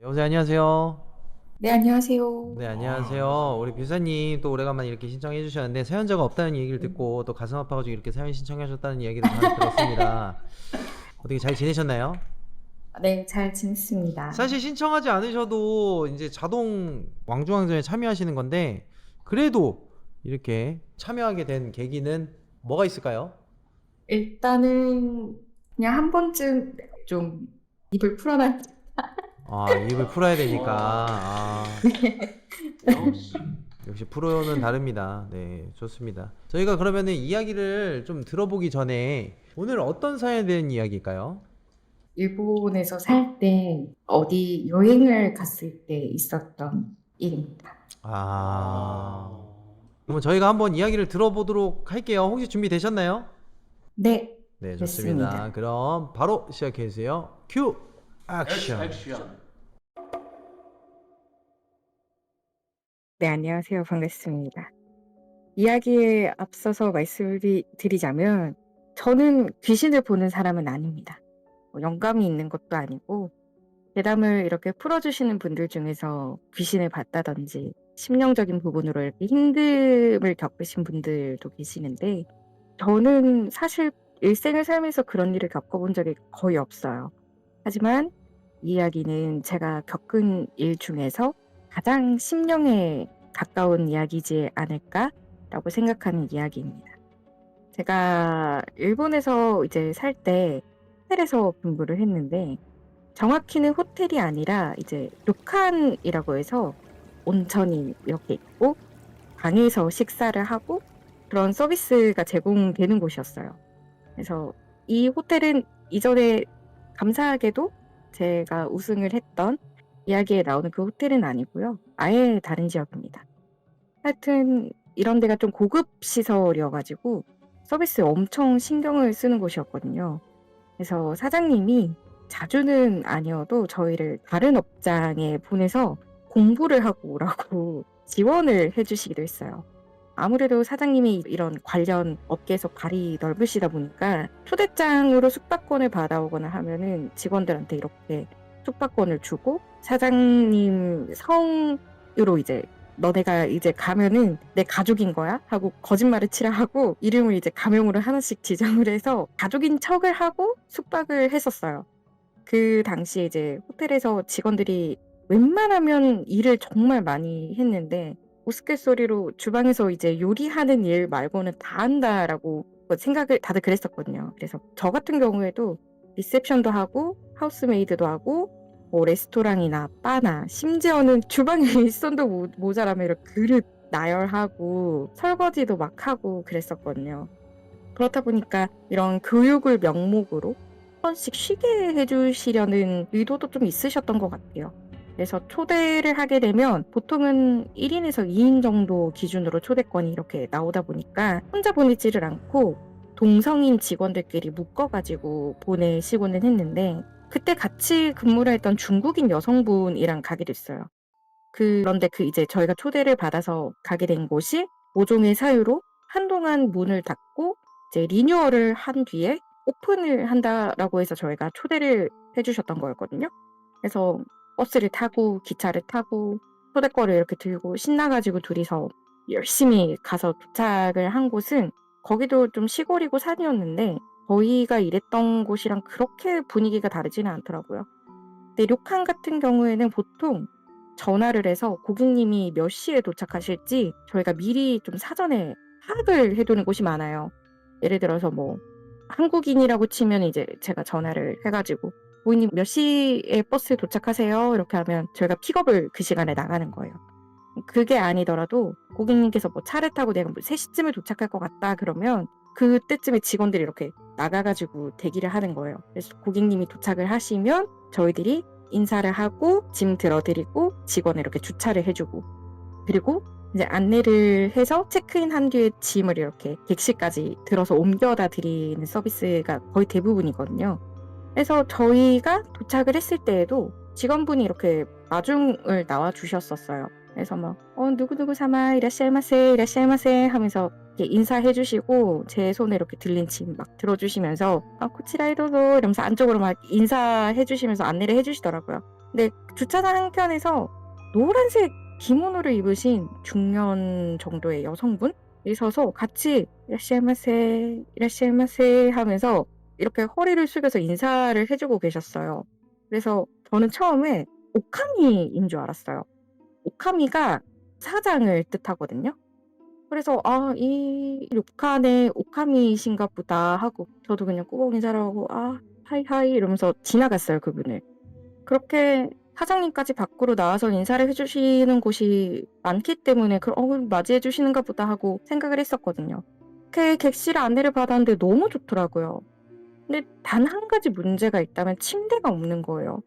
여보세요, 안녕하세요. 네, 안녕하세요. 네, 안녕하세요. 우리 뷰사님 또 오래간만에 이렇게 신청해 주셨는데 사연자가 없다는 얘기를 음. 듣고 또 가슴 아파가지고 이렇게 사연 신청하셨다는 이야기를 들었습니다. 어떻게 잘 지내셨나요? 네, 잘 지냈습니다. 사실 신청하지 않으셔도 이제 자동 왕중왕전에 참여하시는 건데 그래도 이렇게 참여하게 된 계기는 뭐가 있을까요? 일단은 그냥 한 번쯤 좀 입을 풀어놔. 아, 입을 풀어야 되니까. 네. 역시 프로는 다릅니다. 네, 좋습니다. 저희가 그러면은 이야기를 좀 들어보기 전에 오늘 어떤 사연에 대한 이야기일까요? 일본에서 살 때 어디 여행을 갔을 때 있었던 일입니다. 아, 그러면 저희가 한번 이야기를 들어보도록 할게요. 혹시 준비되셨나요? 네, 네, 좋습니다. 됐습니다. 그럼 바로 시작해 주세요. 큐! 액션! 네, 안녕하세요. 반갑습니다. 이야기에 앞서서 말씀을 드리자면 저는 귀신을 보는 사람은 아닙니다. 영감이 있는 것도 아니고 대담을 이렇게 풀어주시는 분들 중에서 귀신을 봤다든지 심령적인 부분으로 이렇게 힘듦을 겪으신 분들도 계시는데 저는 사실 일생을 살면서 그런 일을 겪어본 적이 거의 없어요. 하지만 이 이야기는 제가 겪은 일 중에서 가장 심령에 가까운 이야기지 않을까라고 생각하는 이야기입니다. 제가 일본에서 이제 살 때 호텔에서 근무를 했는데 정확히는 호텔이 아니라 이제 료칸이라고 해서 온천이 이렇게 있고 방에서 식사를 하고 그런 서비스가 제공되는 곳이었어요. 그래서 이 호텔은 이전에 감사하게도 제가 우승을 했던 이야기에 나오는 그 호텔은 아니고요. 아예 다른 지역입니다. 하여튼 이런 데가 좀 고급 시설이어 가지고 서비스에 엄청 신경을 쓰는 곳이었거든요. 그래서 사장님이 자주는 아니어도 저희를 다른 업장에 보내서 공부를 하고 오라고 지원을 해 주시기도 했어요. 아무래도 사장님이 이런 관련 업계에서 발이 넓으시다 보니까 초대장으로 숙박권을 받아오거나 하면은 직원들한테 이렇게 숙박권을 주고 사장님 성으로 이제 "너네가 이제 가면은 내 가족인 거야." 하고 거짓말을 치라 하고 이름을 이제 가명으로 하나씩 지정을 해서 가족인 척을 하고 숙박을 했었어요. 그 당시에 이제 호텔에서 직원들이 웬만하면 일을 정말 많이 했는데 우스갯소리로 주방에서 이제 요리하는 일 말고는 다 한다라고 생각을 다들 그랬었거든요. 그래서 저 같은 경우에도 리셉션도 하고 하우스메이드도 하고 뭐 레스토랑이나 바나 심지어는 주방에 일손도 모자라면 이렇게 그릇 나열하고 설거지도 막 하고 그랬었거든요. 그렇다 보니까 이런 교육을 명목으로 한 번씩 쉬게 해 주시려는 의도도 좀 있으셨던 것 같아요. 그래서 초대를 하게 되면 보통은 1 인에서 2인 정도 기준으로 초대권이 이렇게 나오다 보니까 혼자 보내지를 않고 동성인 직원들끼리 묶어 가지고 보내시고는 했는데 그때 같이 근무를 했던 중국인 여성분이랑 가게 됐어요. 그런데 이제 저희가 초대를 받아서 가게 된 곳이 모종의 사유로 한동안 문을 닫고 이제 리뉴얼을 한 뒤에 오픈을 한다라고 해서 저희가 초대를 해 주셨던 거였거든요. 그래서 버스를 타고 기차를 타고 초대권을 이렇게 들고 신나 가지고 둘이서 열심히 가서 도착을 한 곳은 거기도 좀 시골이고 산이었는데 저희가 일했던 곳이랑 그렇게 분위기가 다르지는 않더라고요. 근데 료칸 같은 경우에는 보통 전화를 해서 고객님이 몇 시에 도착하실지 저희가 미리 좀 사전에 파악을 해 두는 곳이 많아요. 예를 들어서 뭐 한국인이라고 치면 이제 제가 전화를 해 가지고 "고객님 몇 시에 버스에 도착하세요?" 이렇게 하면 저희가 픽업을 그 시간에 나가는 거예요. 그게 아니더라도 고객님께서 뭐 차를 타고 "내가 뭐 3 시쯤에 도착할 것 같다." 그러면 그때쯤에 직원들이 이렇게 나가 가지고 대기를 하는 거예요. 그래서 고객님이 도착을 하시면 저희들이 인사를 하고 짐 들어 드리고 직원을 이렇게 주차를 해 주고 그리고 이제 안내를 해서 체크인 한 뒤에 짐을 이렇게 객실까지 들어서 옮겨다 드리는 서비스가 거의 대부분이거든요. 그래서 저희가 도착을 했을 때에도 직원분이 이렇게 마중을 나와 주셨었어요. 그래서 막 누구누구 사마 이라시아마세 이라시아마세 하면서 이렇게 인사해 주시고 제 손에 이렇게 들린 짐 막 들어주시면서 코치라이도도 이러면서 안쪽으로 막 인사해 주시면서 안내를 해 주시더라고요. 근데 주차장 한켠에서 노란색 기모노를 입으신 중년 정도의 여성분이 서서 같이 이라시아마세 이라시아마세 하면서 이렇게 허리를 숙여서 인사를 해주고 계셨어요. 그래서 저는 처음에 오카미인 줄 알았어요. 오카미가 사장을 뜻하거든요. 그래서 이 료칸의 오카미이신가 보다 하고 저도 그냥 꾸벅 인사를 하고 하이하이 이러면서 지나갔어요, 그분을. 그렇게 사장님까지 밖으로 나와서 인사를 해주시는 곳이 많기 때문에 맞이해 주시는가 보다 하고 생각을 했었거든요. 그 객실 안내를 받았는데 너무 좋더라고요. 근데 단 한 가지 문제가 있다면 침대가 없는 거예요.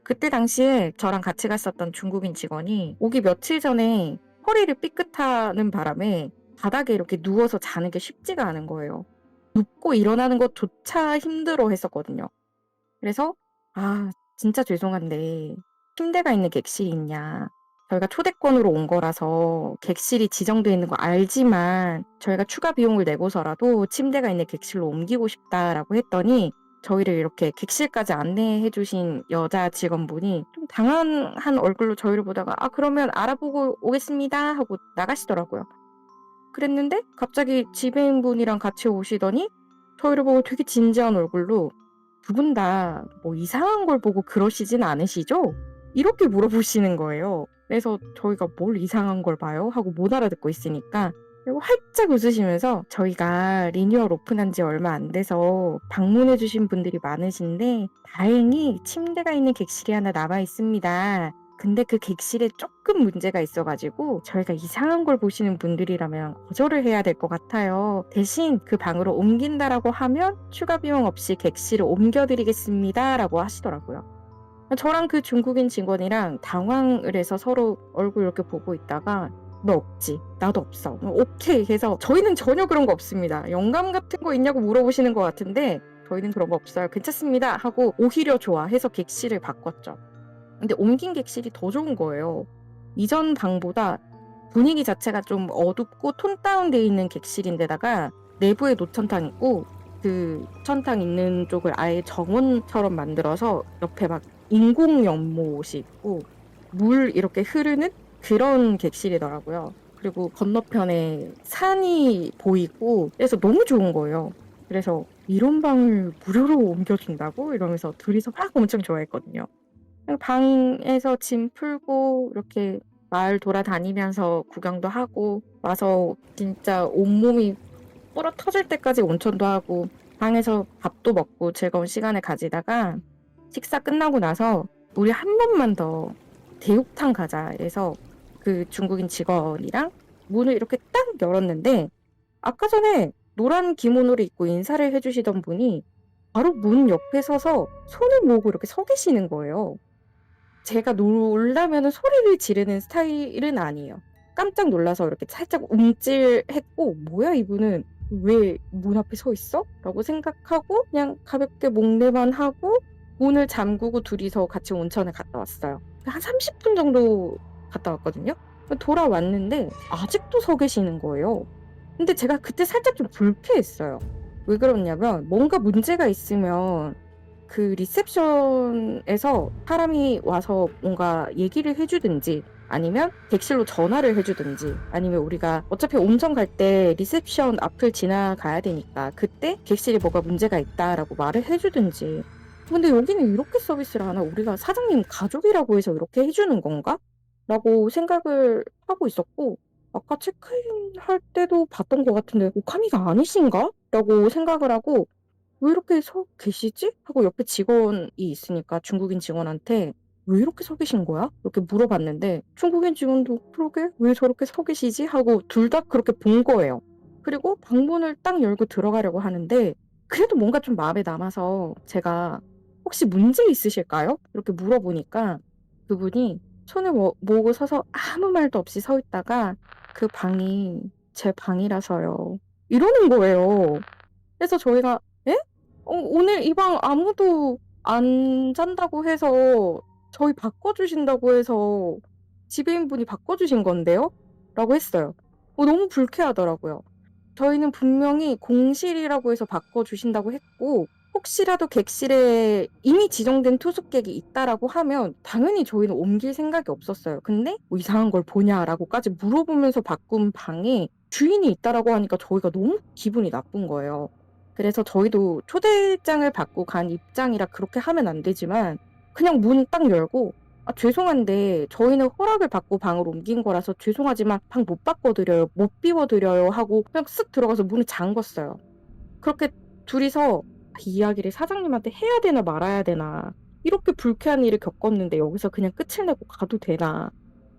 그때 당시에 저랑 같이 갔었던 중국인 직원이 오기 며칠 전에 허리를 삐끗하는 바람에 바닥에 이렇게 누워서 자는 게 쉽지가 않은 거예요. 눕고 일어나는 것조차 힘들어 했었거든요. 그래서 진짜 죄송한데 침대가 있는 객실이 있냐. 저희가 초대권으로 온 거라서 객실이 지정되어 있는 거 알지만 저희가 추가 비용을 내고서라도 침대가 있는 객실로 옮기고 싶다라고 했더니 저희를 이렇게 객실까지 안내해 주신 여자 직원분이 좀 당황한 얼굴로 저희를 보다가 그러면 알아보고 오겠습니다 하고 나가시더라고요. 그랬는데 갑자기 지배인분이랑 같이 오시더니 저희를 보고 되게 진지한 얼굴로 두 분 다 뭐 이상한 걸 보고 그러시진 않으시죠? 이렇게 물어보시는 거예요. 그래서 저희가 뭘 이상한 걸 봐요? 하고 못 알아듣고 있으니까 그리고 활짝 웃으시면서 저희가 리뉴얼 오픈한 지 얼마 안 돼서 방문해 주신 분들이 많으신데 다행히 침대가 있는 객실이 하나 남아 있습니다. 근데 그 객실에 조금 문제가 있어가지고 저희가 이상한 걸 보시는 분들이라면 거절을 해야 될 것 같아요. 대신 그 방으로 옮긴다라고 하면 추가 비용 없이 객실을 옮겨드리겠습니다 라고 하시더라고요. 저랑 그 중국인 직원이랑 당황을 해서 서로 얼굴 이렇게 보고 있다가 너 없지? 나도 없어. 오케이 해서 저희는 전혀 그런 거 없습니다. 영감 같은 거 있냐고 물어보시는 것 같은데 저희는 그런 거 없어요. 괜찮습니다 하고 오히려 좋아해서 객실을 바꿨죠. 근데 옮긴 객실이 더 좋은 거예요. 이전 방보다 분위기 자체가 좀 어둡고 톤 다운되어 있는 객실인데다가 내부에 노천탕 있고 그 천탕 있는 쪽을 아예 정원처럼 만들어서 옆에 막 인공 연못이 있고 물 이렇게 흐르는 그런 객실이더라고요. 그리고 건너편에 산이 보이고 그래서 너무 좋은 거예요. 그래서 이런 방을 무료로 옮겨준다고? 이러면서 둘이서 막 엄청 좋아했거든요. 방에서 짐 풀고 이렇게 마을 돌아다니면서 구경도 하고 와서 진짜 온몸이 불어 터질 때까지 온천도 하고 방에서 밥도 먹고 즐거운 시간을 가지다가 식사 끝나고 나서 우리 한 번만 더 대육탕 가자 해서 그 중국인 직원이랑 문을 이렇게 딱 열었는데 아까 전에 노란 기모노를 입고 인사를 해주시던 분이 바로 문 옆에 서서 손을 모으고 이렇게 서 계시는 거예요. 제가 놀라면은 소리를 지르는 스타일은 아니에요. 깜짝 놀라서 이렇게 살짝 움찔했고 '뭐야 이분은 왜 문 앞에 서 있어?' 라고 생각하고 그냥 가볍게 목례만 하고 문을 잠그고 둘이서 같이 온천에 갔다 왔어요. 한 30분 정도 갔다 왔거든요. 돌아왔는데 아직도 서 계시는 거예요. 근데 제가 그때 살짝 좀 불쾌했어요. 왜 그러냐면 뭔가 문제가 있으면 그 리셉션에서 사람이 와서 뭔가 얘기를 해주든지 아니면 객실로 전화를 해주든지 아니면 우리가 어차피 온천 갈 때 리셉션 앞을 지나가야 되니까 그때 객실에 뭐가 문제가 있다라고 말을 해주든지 근데 여기는 이렇게 서비스를 하나? 우리가 사장님 가족이라고 해서 이렇게 해주는 건가? 라고 생각을 하고 있었고 아까 체크인 할 때도 봤던 것 같은데 오카미가 아니신가? 라고 생각을 하고 왜 이렇게 서 계시지? 하고 옆에 직원이 있으니까 중국인 직원한테 왜 이렇게 서 계신 거야? 이렇게 물어봤는데 중국인 직원도 그러게 왜 저렇게 서 계시지? 하고 둘 다 그렇게 본 거예요. 그리고 방문을 딱 열고 들어가려고 하는데 그래도 뭔가 좀 마음에 남아서 제가 혹시 문제 있으실까요? 이렇게 물어보니까 그분이 손을 모으고 서서 아무 말도 없이 서 있다가 그 방이 제 방이라서요. 이러는 거예요. 그래서 저희가 에? 오늘 이 방 아무도 안 잔다고 해서 저희 바꿔주신다고 해서 지배인분이 바꿔주신 건데요? 라고 했어요. 너무 불쾌하더라고요. 저희는 분명히 공실이라고 해서 바꿔주신다고 했고, 혹시라도 객실에 이미 지정된 투숙객이 있다라고 하면 당연히 저희는 옮길 생각이 없었어요. 근데 뭐 이상한 걸 보냐라고까지 물어보면서 바꾼 방에 주인이 있다라고 하니까 저희가 너무 기분이 나쁜 거예요. 그래서 저희도 초대장을 받고 간 입장이라 그렇게 하면 안 되지만 그냥 문 딱 열고 죄송한데 저희는 허락을 받고 방을 옮긴 거라서 죄송하지만 방 못 바꿔드려요. 못 비워드려요 하고 그냥 쓱 들어가서 문을 잠궜어요. 그렇게 둘이서 이 이야기를 사장님한테 해야 되나 말아야 되나 이렇게 불쾌한 일을 겪었는데 여기서 그냥 끝을 내고 가도 되나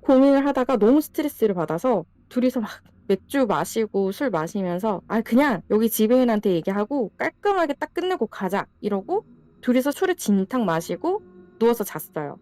고민을 하다가 너무 스트레스를 받아서 둘이서 막 맥주 마시고 술 마시면서 그냥 여기 지배인한테 얘기하고 깔끔하게 딱 끝내고 가자 이러고 둘이서 술을 진탕 마시고 누워서 잤어요.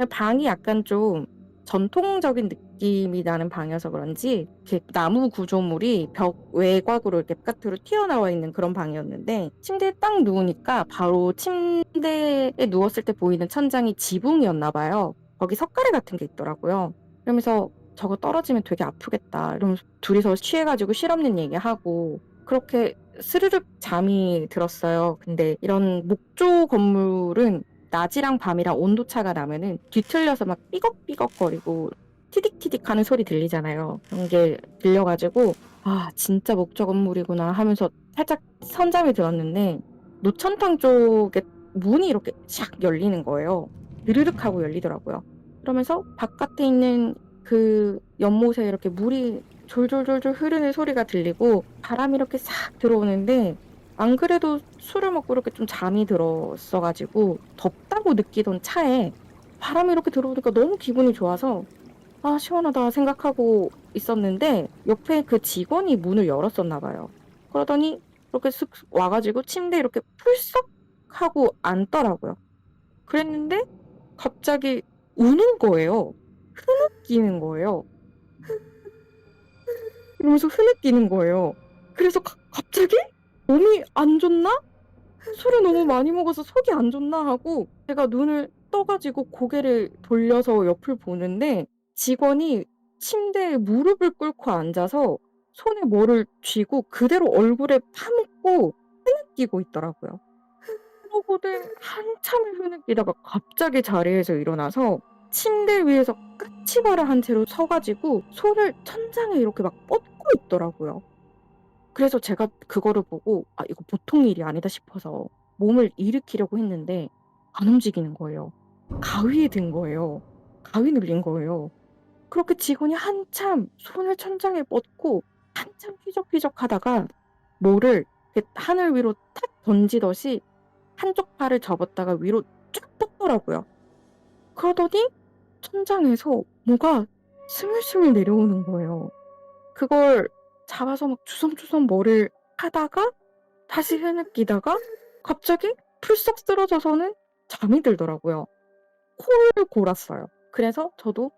방이 약간 좀 전통적인 느낌이 나는 방이어서 그런지 이렇게 나무 구조물이 벽 외곽으로 이렇게 바깥으로 튀어나와 있는 그런 방이었는데 침대에 딱 누우니까 바로 침대에 누웠을 때 보이는 천장이 지붕이었나 봐요. 거기 석가래 같은 게 있더라고요. 그러면서 저거 떨어지면 되게 아프겠다 이러면서 둘이서 취해가지고 실없는 얘기하고 그렇게 스르륵 잠이 들었어요. 근데 이런 목조 건물은 낮이랑 밤이랑 온도차가 나면은 뒤틀려서 막 삐걱삐걱거리고 티딕티딕하는 소리 들리잖아요. 그런 게 들려가지고 진짜 목조 건물이구나 하면서 살짝 선잠이 들었는데 노천탕 쪽에 문이 이렇게 샥 열리는 거예요. 드르륵 하고 열리더라고요. 그러면서 바깥에 있는 그 연못에 이렇게 물이 졸졸졸졸 흐르는 소리가 들리고 바람이 이렇게 싹 들어오는데 안 그래도 술을 먹고 이렇게 좀 잠이 들었어가지고 덥다고 느끼던 차에 바람이 이렇게 들어오니까 너무 기분이 좋아서 시원하다 생각하고 있었는데 옆에 그 직원이 문을 열었었나 봐요. 그러더니 이렇게 쓱 와가지고 침대에 이렇게 풀썩 하고 앉더라고요. 그랬는데 갑자기 우는 거예요. 흐느끼는 거예요. 이러면서 흐느끼는 거예요. 그래서 갑자기 몸이 안 좋나? 술을 너무 많이 먹어서 속이 안 좋나 하고 제가 눈을 떠가지고 고개를 돌려서 옆을 보는데 직원이 침대에 무릎을 꿇고 앉아서 손에 뭐를 쥐고 그대로 얼굴에 파묻고 흐느끼고 있더라고요. 그러고는 한참을 흐느끼다가 갑자기 자리에서 일어나서 침대 위에서 까치발을 한 채로 서가지고 손을 천장에 이렇게 막 뻗고 있더라고요. 그래서 제가 그거를 보고 이거 보통 일이 아니다 싶어서 몸을 일으키려고 했는데 안 움직이는 거예요. 가위에 든 거예요. 가위 눌린 거예요. 그렇게 직원이 한참 손을 천장에 뻗고 한참 휘적휘적하다가 뭐를 이렇게 하늘 위로 탁 던지듯이 한쪽 팔을 접었다가 위로 쫙 뻗더라고요. 그러더니 천장에서 뭐가 스물스물 내려오는 거예요. 그걸 잡아서 막 주섬주섬 뭐를 하다가 다시 흐느끼다가 갑자기 풀썩 쓰러져서는 잠이 들더라고요. 코를 골았어요. 그래서 저도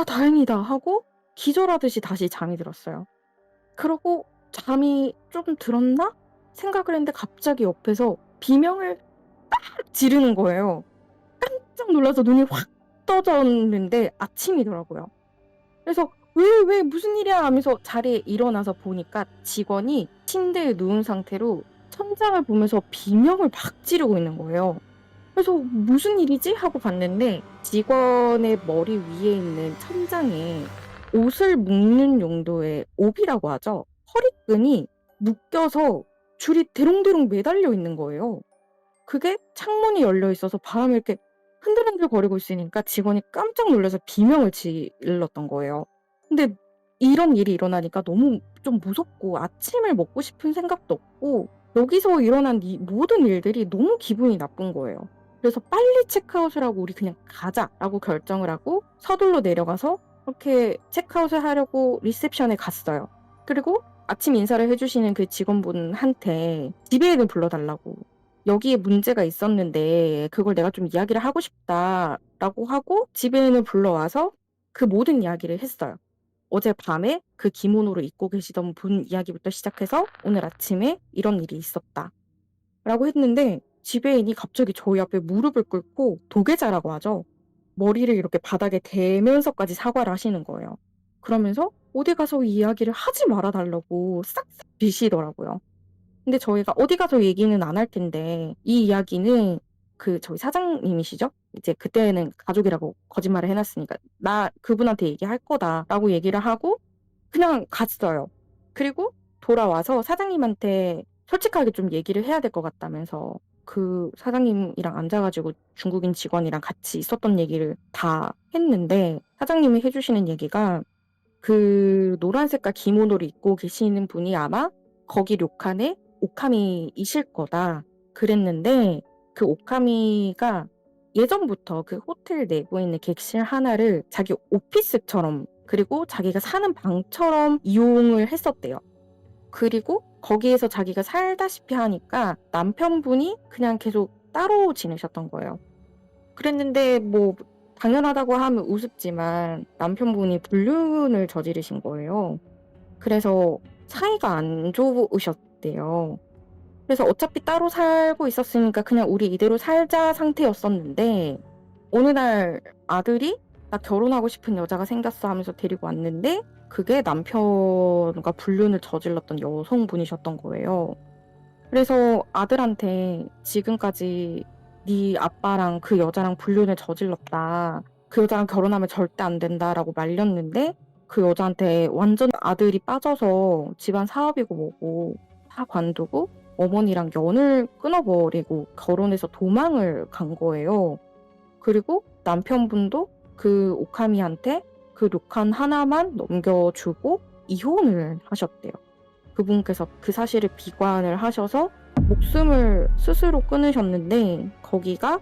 다행이다 하고 기절하듯이 다시 잠이 들었어요. 그러고 잠이 좀 들었나 생각을 했는데 갑자기 옆에서 비명을 딱 지르는 거예요. 깜짝 놀라서 눈이 확 떠졌는데 아침이더라고요. 그래서 왜 무슨 일이야 하면서 자리에 일어나서 보니까 직원이 침대에 누운 상태로 천장을 보면서 비명을 막 지르고 있는 거예요. 그래서 무슨 일이지 하고 봤는데 직원의 머리 위에 있는 천장에 옷을 묶는 용도의 옵이라고 하죠. 허리끈이 묶여서 줄이 대롱대롱 매달려 있는 거예요. 그게 창문이 열려 있어서 바람이 이렇게 흔들흔들 거리고 있으니까 직원이 깜짝 놀라서 비명을 질렀던 거예요. 근데 이런 일이 일어나니까 너무 좀 무섭고 아침을 먹고 싶은 생각도 없고 여기서 일어난 이 모든 일들이 너무 기분이 나쁜 거예요. 그래서 빨리 체크아웃을 하고 우리 그냥 가자라고 결정을 하고 서둘러 내려가서 이렇게 체크아웃을 하려고 리셉션에 갔어요. 그리고 아침 인사를 해주시는 그 직원분한테 지배인을 불러달라고 여기에 문제가 있었는데 그걸 내가 좀 이야기를 하고 싶다라고 하고 지배인을 불러와서 그 모든 이야기를 했어요. 어젯밤에 그 기모노를 입고 계시던 분 이야기부터 시작해서 오늘 아침에 이런 일이 있었다. 라고 했는데 지배인이 갑자기 저희 앞에 무릎을 꿇고 도계자라고 하죠. 머리를 이렇게 바닥에 대면서까지 사과를 하시는 거예요. 그러면서 어디 가서 이 이야기를 하지 말아 달라고 싹싹 비시더라고요. 근데 저희가 어디 가서 얘기는 안 할 텐데 이 이야기는 저희 사장님이시죠? 이제 그때는 가족이라고 거짓말을 해 놨으니까 "나 그분한테 얘기할 거다."라고 얘기를 하고 그냥 갔어요. 그리고 돌아와서 사장님한테 솔직하게 좀 얘기를 해야 될 것 같다면서 그 사장님이랑 앉아 가지고 중국인 직원이랑 같이 있었던 얘기를 다 했는데 사장님이 해 주시는 얘기가 그 노란 색깔 기모노를 입고 계시는 분이 아마 거기 료칸의 오카미이실 거다 그랬는데 그 오카미가 예전부터 그 호텔 내부에 있는 객실 하나를 자기 오피스처럼 그리고 자기가 사는 방처럼 이용을 했었대요. 그리고 거기에서 자기가 살다시피 하니까 남편분이 그냥 계속 따로 지내셨던 거예요. 그랬는데 뭐 당연하다고 하면 우습지만 남편분이 불륜을 저지르신 거예요. 그래서 사이가 안 좋으셨대요. 그래서 어차피 따로 살고 있었으니까 그냥 우리 이대로 살자 상태였었는데 어느 날 아들이 나 결혼하고 싶은 여자가 생겼어 하면서 데리고 왔는데 그게 남편과 불륜을 저질렀던 여성분이셨던 거예요. 그래서 아들한테 지금까지 네 아빠랑 그 여자랑 불륜을 저질렀다. 그 여자랑 결혼하면 절대 안 된다라고 말렸는데 그 여자한테 완전 아들이 빠져서 집안 사업이고 뭐고 다 관두고 어머니랑 연을 끊어버리고 결혼해서 도망을 간 거예요. 그리고 남편분도 그 오카미한테 그 료칸 하나만 넘겨주고 이혼을 하셨대요. 그분께서 그 사실을 비관을 하셔서 목숨을 스스로 끊으셨는데 거기가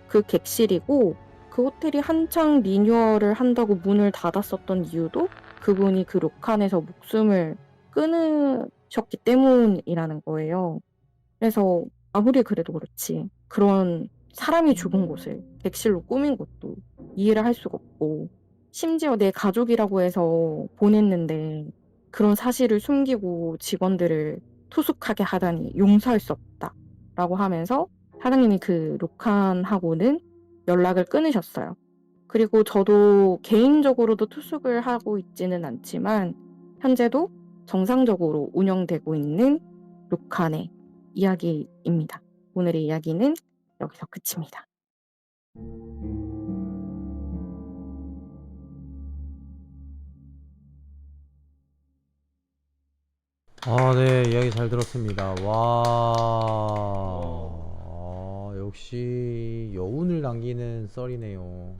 그 객실이고 그 호텔이 한창 리뉴얼을 한다고 문을 닫았었던 이유도 그분이 그 료칸에서 목숨을 끊으셨기 때문이라는 거예요. 그래서 아무리 그래도 그렇지 그런 사람이 죽은 곳을 객실로 꾸민 것도 이해를 할 수가 없고 심지어 내 가족이라고 해서 보냈는데 그런 사실을 숨기고 직원들을 투숙하게 하다니 용서할 수 없다라고 하면서 사장님이 그 료칸하고는 연락을 끊으셨어요. 그리고 저도 개인적으로도 투숙을 하고 있지는 않지만 현재도 정상적으로 운영되고 있는 료칸의 이야기입니다. 오늘의 이야기는 여기서 끝입니다. 아, 네, 이야기 잘 들었습니다. 와, 역시 여운을 남기는 썰이네요.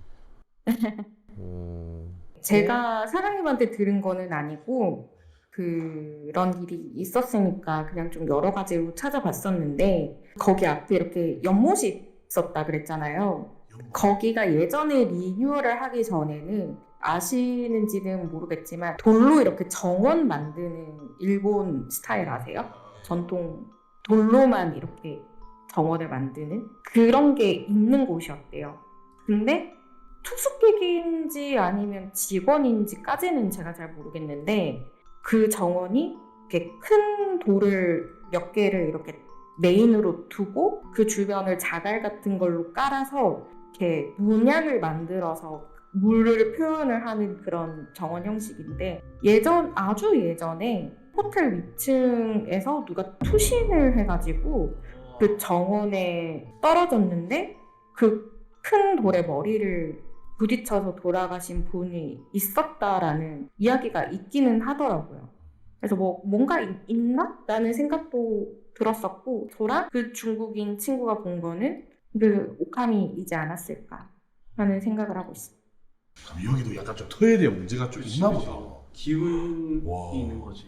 오, 제가 사장님한테 들은 거는 아니고 그런 일이 있었으니까 그냥 좀 여러 가지로 찾아봤었는데 거기 앞에 이렇게 연못이 있었다 그랬잖아요. 거기가 예전에 리뉴얼을 하기 전에는 아시는지는 모르겠지만 돌로 이렇게 정원 만드는 일본 스타일 아세요? 전통 돌로만 이렇게 정원을 만드는 그런 게 있는 곳이었대요. 근데 투숙객인지 아니면 직원인지까지는 제가 잘 모르겠는데 그 정원이 이렇게 큰 돌을 몇 개를 이렇게 메인으로 두고 그 주변을 자갈 같은 걸로 깔아서 이렇게 문양을 만들어서 물을 표현을 하는 그런 정원 형식인데 아주 예전에 호텔 위층에서 누가 투신을 해가지고 그 정원에 떨어졌는데 그 큰 돌에 머리를 부딪혀서 돌아가신 분이 있었다라는 이야기가 있기는 하더라고요. 그래서 뭐 뭔가 있나? 라는 생각도 들었었고 저랑 그 중국인 친구가 본 거는 그 오카미이지 않았을까 하는 생각을 하고 있어요. 그럼 여기도 약간 좀 터에 대한 문제가 좀 있나 보다. 기운이 와. 있는 거지.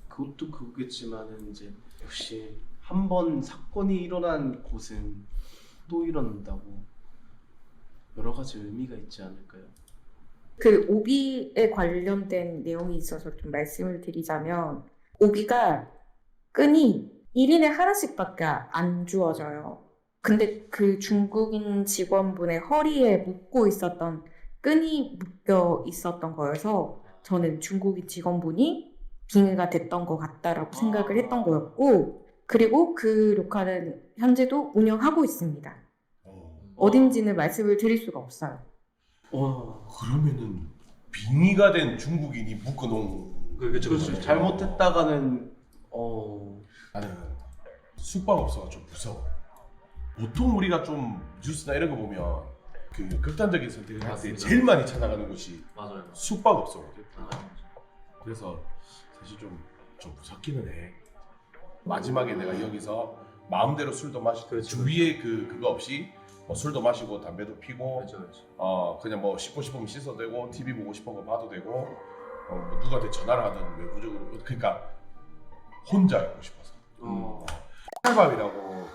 그것도 그거겠지만은 이제 역시 한 번 사건이 일어난 곳은 또 일어난다고 여러 가지 의미가 있지 않을까요? 그 오비에 관련된 내용이 있어서 좀 말씀을 드리자면 오비가 끈이 1인에 하나씩밖에 안 주어져요. 근데 그 중국인 직원분의 허리에 묶고 있었던 끈이 묶여 있었던 거여서 저는 중국인 직원분이 빙의가 됐던 것 같다라고 생각을 했던 거였고 그리고 그 료칸은 현재도 운영하고 있습니다. 어딘지는 말씀을 드릴 수가 없어요. 그러면은 빙의가 된 중국인이 묶어놓은 그렇죠. 잘못했다가는 나는 숙박업소가 좀 무서워. 보통 우리가 좀 뉴스나 이런 거 보면 그 극단적인 선택을 할 때 맞습니다. 제일 많이 찾아가는 곳이 맞아요. 숙박업소거든. 그래서 사실 좀 무섭기는 해. 마지막에 내가 여기서 마음대로 술도 마시고 그렇죠. 주위에 그거 없이 뭐 술도 마시고 담배도 피고 그렇죠. 그냥 뭐 씻고 싶으면 씻어도 되고 TV 보고 싶은 거 봐도 되고 뭐 누구한테 전화를 하든 외부적으로 그러니까 혼자 있고 싶어서 팔밥이라고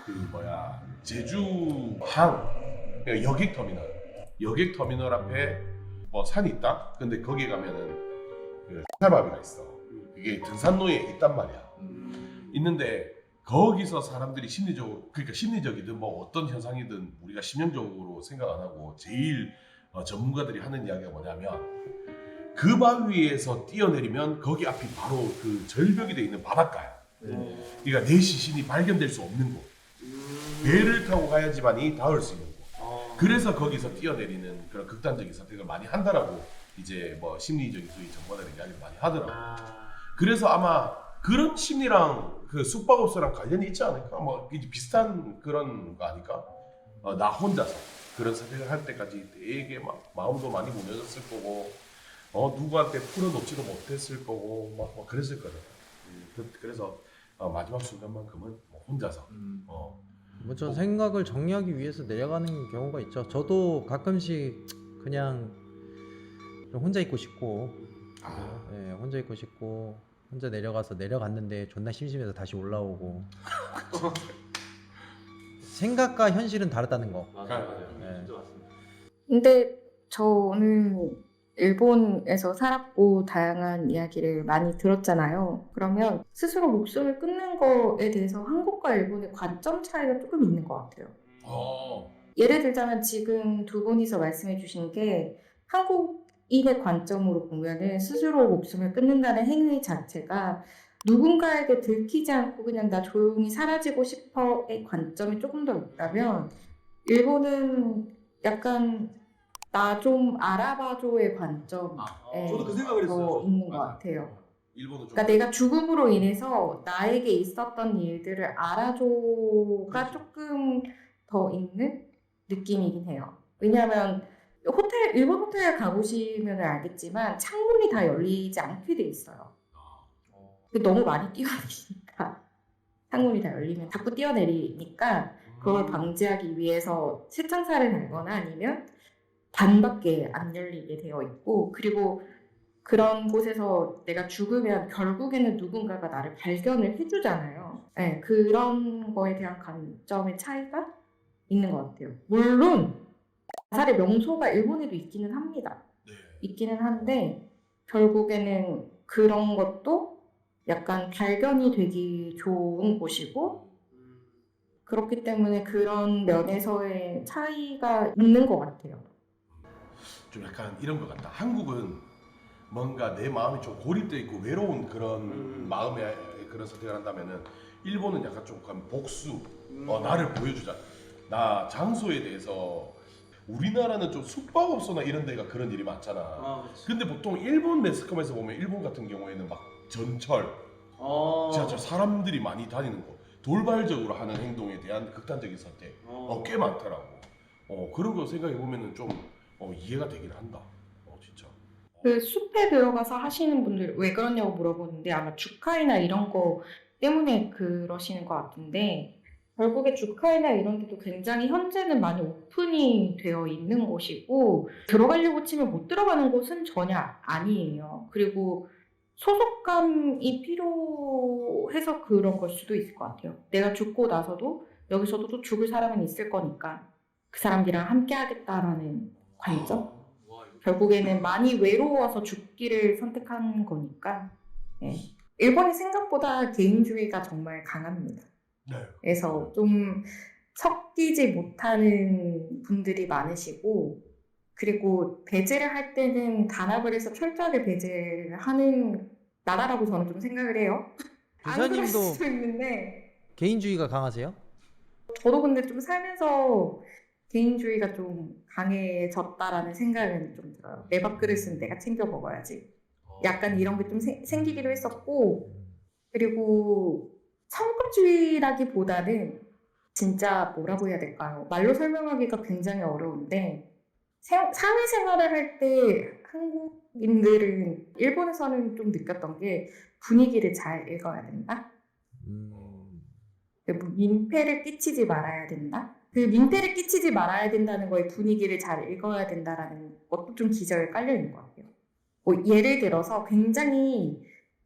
제주항 그러니까 여객 터미널 앞에 뭐 산이 있다. 근데 거기 가면은 그 팔밥이가 있어. 이게 등산로에 있단 말이야. 있는데 거기서 사람들이 심리적이든 뭐 어떤 현상이든 우리가 심령적으로 생각 안 하고 제일 전문가들이 하는 이야기가 뭐냐면 그 바위에서 뛰어내리면 거기 앞이 바로 그 절벽이 돼 있는 바닷가야. 그러니까 내 시신이 발견될 수 없는 곳. 배를 타고 가야지만이 닿을 수 있는 곳. 그래서 거기서 뛰어내리는 그런 극단적인 선택을 많이 한다라고 이제 뭐 심리적인 소위 전문가들이 이야기를 많이 하더라고. 그래서 아마 그런 심리랑 그 숙박업소랑 관련이 있지 않을까? 뭐 이제 비슷한 그런 거 아닐까? 나 혼자서 그런 선택을 할 때까지 되게 막 마음도 많이 무너졌을 거고, 누구한테 풀어놓지도 못했을 거고, 막 그랬을 거든. 그래서 마지막 순간만큼은 뭐 혼자서. 뭐 저 생각을 정리하기 위해서 내려가는 경우가 있죠. 저도 가끔씩 그냥 좀 혼자 있고 싶고, 네, 혼자 있고 싶고 혼자 내려갔는데 존나 심심해서 다시 올라오고. 생각과 현실은 다르다는 거. 맞아요. 네. 진짜 맞습니다. 근데 저는 일본에서 살았고 다양한 이야기를 많이 들었잖아요. 그러면 스스로 목숨을 끊는 거에 대해서 한국과 일본의 관점 차이가 조금 있는 것 같아요. 예를 들자면 지금 두 분이서 말씀해 주신 게 한국인의 관점으로 보면은 스스로 목숨을 끊는다는 행위 자체가 누군가에게 들키지 않고 그냥 나 조용히 사라지고 싶어의 관점이 조금 더 있다면 일본은 약간 나 좀 알아봐줘의 관점에 저도 그 생각을 했어요. 더 있는 것 맞아요. 같아요. 일본은 좀 그러니까 내가 죽음으로 인해서 나에게 있었던 일들을 알아줘가 조금 더 있는 느낌이긴 해요. 왜냐하면 일본 호텔 가보시면 알겠지만 창문이 다 열리지 않게 돼 있어요. 너무 많이 뛰어내리니까 창문이 다 열리면 자꾸 뛰어내리니까 그걸 방지하기 위해서 쇠창살을 달거나 아니면 반밖에 안 열리게 되어 있고, 그리고 그런 곳에서 내가 죽으면 결국에는 누군가가 나를 발견을 해주잖아요. 네, 그런 거에 대한 관점의 차이가 있는 것 같아요. 물론 자살의 명소가 일본에도 있기는 합니다. 있기는 한데 결국에는 그런 것도 약간 발견이 되기 좋은 곳이고, 그렇기 때문에 그런 면에서의 차이가 있는 것 같아요. 좀 약간 이런 것 같다. 한국은 뭔가 내 마음이 좀 고립되어 있고 외로운 그런 마음의 그런 선택을 한다면은 일본은 약간 좀 복수, 나를 보여주자. 나 장소에 대해서 우리나라는 좀 숙박업소나 이런 데가 그런 일이 많잖아. 근데 보통 일본 매스컴에서 보면 일본 같은 경우에는 막 전철, 지하철 사람들이 많이 다니는 곳, 돌발적으로 하는 행동에 대한 극단적인 선택 꽤 많더라고. 그런 거 생각해 보면은 좀 이해가 되긴 한다. 진짜. 그 숲에 들어가서 하시는 분들 왜 그러냐고 물어보는데 아마 주카이나 이런 거 때문에 그러시는 것 같은데, 결국에 주카이나 이런 데도 굉장히 현재는 많이 오픈이 되어 있는 곳이고 들어가려고 치면 못 들어가는 곳은 전혀 아니에요. 그리고 소속감이 필요해서 그런 걸 수도 있을 것 같아요. 내가 죽고 나서도 여기서도 또 죽을 사람은 있을 거니까 그 사람들이랑 함께 하겠다라는 관점? 결국에는 많이 외로워서 죽기를 선택한 거니까. 네. 일본이 생각보다 개인주의가 정말 강합니다. 네. 그래서 좀 섞이지 못하는 분들이 많으시고, 그리고 배제를 할 때는 단합을 해서 철저하게 배제를 하는 나라라고 저는 좀 생각을 해요. 안 그럴 기사님도 수도 있는데 개인주의가 강하세요? 저도 근데 좀 살면서 개인주의가 좀 강해졌다라는 생각은 좀 들어요. 내 밥그릇은 내가 챙겨 먹어야지. 약간 이런 게 좀 생기기도 했었고, 그리고 성과주의라기보다는 진짜 뭐라고 해야 될까요? 말로 설명하기가 굉장히 어려운데 사회생활을 할 때 한국인들은 일본에서는 좀 느꼈던 게 분위기를 잘 읽어야 된다. 뭐 민폐를 끼치지 말아야 된다. 그 민폐를 끼치지 말아야 된다는 거에 분위기를 잘 읽어야 된다라는 것도 좀 기저에 깔려 있는 것 같아요. 뭐 예를 들어서 굉장히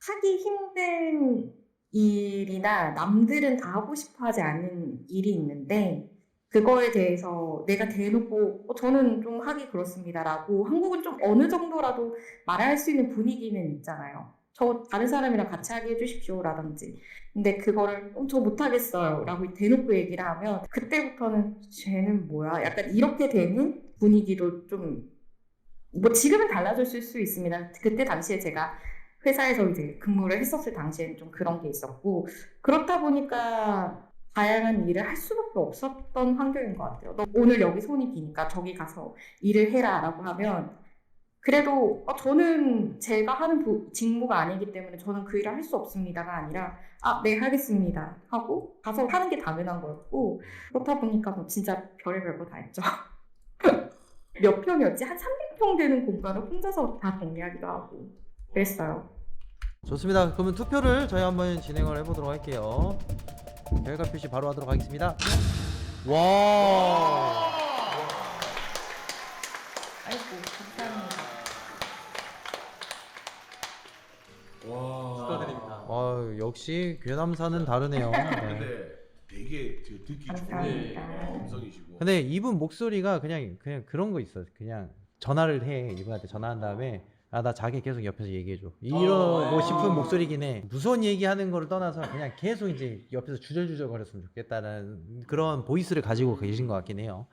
하기 힘든 일이나 남들은 다 하고 싶어 하지 않는 일이 있는데 그거에 대해서 내가 대놓고 저는 좀 하기 그렇습니다라고 한국은 좀 어느 정도라도 말할 수 있는 분위기는 있잖아요. 저 다른 사람이랑 같이 하게 해주십시오라든지. 근데 그거를 저 못하겠어요 라고 대놓고 얘기를 하면 그때부터는 쟤는 뭐야? 약간 이렇게 되는 분위기도 좀 뭐 지금은 달라졌을 수 있습니다. 그때 당시에 제가 회사에서 이제 근무를 했었을 당시에는 좀 그런 게 있었고 그렇다 보니까 다양한 일을 할 수밖에 없었던 환경인 것 같아요. 너 오늘 여기 손이 비니까 저기 가서 일을 해라 라고 하면 그래도 저는 제가 하는 직무가 아니기 때문에 저는 그 일을 할 수 없습니다가 아니라 네 하겠습니다 하고 가서 하는 게 당연한 거였고 그렇다 보니까 뭐 진짜 별의별 거 다 했죠. 몇 평이었지? 한 300평 되는 공간을 혼자서 다 정리하기도 하고 그랬어요. 좋습니다. 그러면 투표를 저희 한번 진행을 해보도록 할게요. 결과 표시 바로 하도록 하겠습니다. 와. 아이고 감사합니다. 와. 축하드립니다. 역시 괴담사는 다르네요. 네. 근데 되게 듣기 좋은 감사합니다. 음성이시고. 근데 이분 목소리가 그냥 그런 거 있어. 그냥 전화를 해. 이분한테 전화한 다음에 나 자기 계속 옆에서 얘기해줘. 이러고 싶은 목소리긴 해. 무서운 얘기하는 거를 떠나서 그냥 계속 이제 옆에서 주절주절 거렸으면 좋겠다는 그런 보이스를 가지고 계신 것 같긴 해요.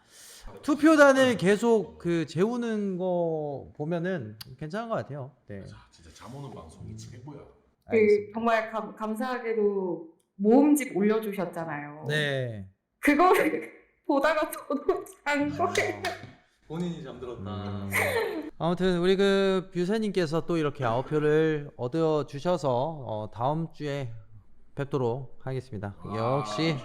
투표단을 계속 재우는 거 보면은 괜찮은 것 같아요. 네. 자, 진짜 잠 오는 방송이 최고야. 알겠습니다. 정말 감사하게도 모음집 올려주셨잖아요. 네. 그거를 보다가 저도 잔 거예요. 본인이 잠들었다. 아무튼 우리 뷰세님께서 또 이렇게 9표를 얻어 주셔서 다음 주에 뵙도록 하겠습니다. 역시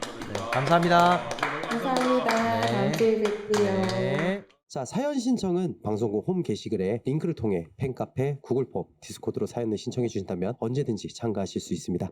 감사합니다. 감사합니다. 다음 주에 뵐게요. 네. 자, 사연 신청은 방송국 홈 게시글에 링크를 통해 팬카페, 구글 폼, 디스코드로 사연을 신청해 주신다면 언제든지 참가하실 수 있습니다.